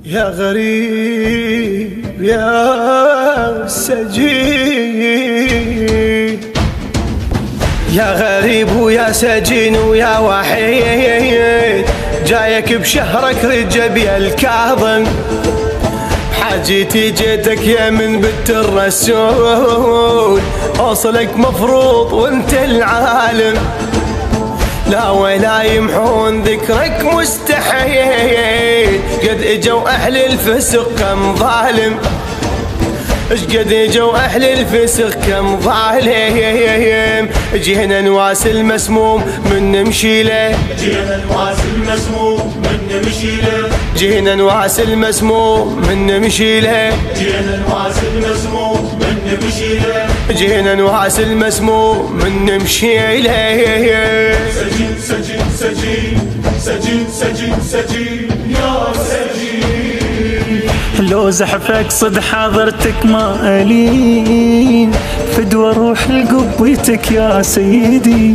يا غريب يا سجين، يا غريب ويا سجين ويا وحيد، جايك بشهرك رجبي الكاظم، حاجتي جيتك يا من بنت الرسول، اوصلك مفروض وانت العالم، لا ولا يمحون ذكرك مستحيل، قد اجوا اهل الفسق كم ظالم، اش قد اجوا اهل الفسق كم ظالم، جينا نواس المسموم من نمشيله، جينا نواس المسموم من نمشيله، جينا نواس المسموم من نمشيله، جينا نواس المسموم من نمشيله، جينا نواس المسموم من نمشيله. سجين سجين سجين سجين سجين سجين يا سجين، لو زحفك صد حاضرتك ما ألين، فدوى روح لقبيتك يا سيدي،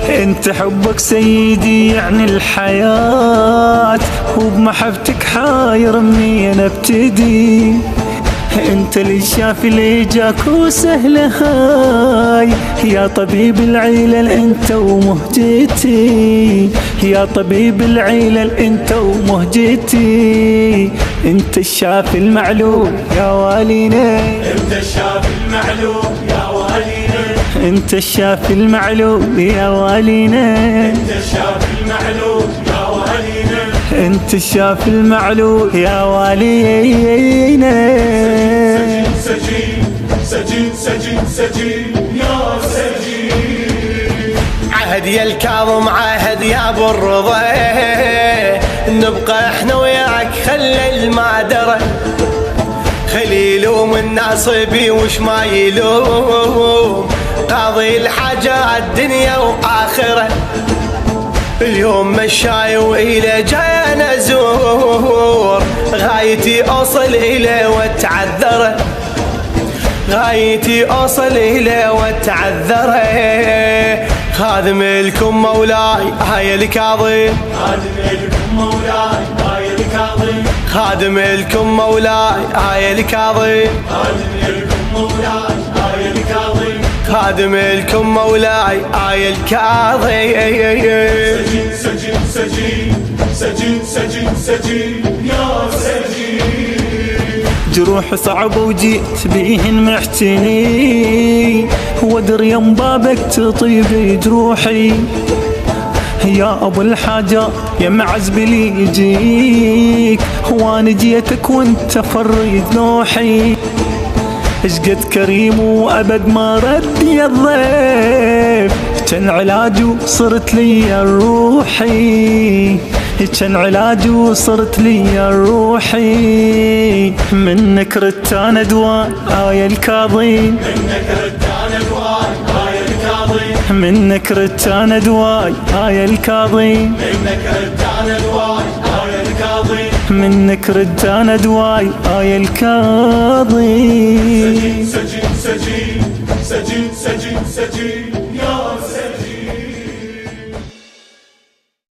انت حبك سيدي يعني الحياة، وبمحبتك حاير منين ابتدي، انت اللي شاف اللي جاك وسهل هاي، يا طبيب العلل انت ومهجتي، يا طبيب العلل انت ومهجتي، انت الشافي المعلوم يا والينا، انت الشافي المعلوم يا والينا، انت الشافي المعلوم يا والينا، انت الشافي المعلوم يا والينا، انت الشافي المعلوم يا والينا. سجين سجين سجين سجين يا سجين، عهد يا الكاظم عهد يا ابو الرضا، نبقى احنا وياك خلي المادرة، خلي يلوم الناس بي وش ما يلوم، قاضي الحاجات دنيا واخره، اليوم مشاي وإلى جاي أنا أزور، غايتي أوصل إليه وأتعذره، غايتي أوصل إليه وأتعذره، خادم لكم مولاي هاي الكاظم، خادم لكم مولاي هاي الكاظم، خادم لكم مولاي هاي الكاظم، خادم لكم مولاي هاي الكاظم، خادم لكم مولاي هاي الكاظم. سجين سجين سجين سجين سجين سجين يا سجين، جروح صعبة وجيت بيهن محتني، وادري يم بابك تطيب جروحي، يا ابو الحاجة يا معزبلي يجيك، وانا جيتك وانت فريد نوحي، اشقد كريم وابد ما رد يا الضيف، كان علاج وصرت لي روحي، كان علاج وصرت لي روحي، منك رتان دواء آية الكاظم، منك ردان دواي هاي الكاظم، منك رتان دواء آية الكاظم، منك ردان دواي هاي الكاظم، منك ردان دواي آية الكاظم. سجين سجين سجين سجين سجين سجين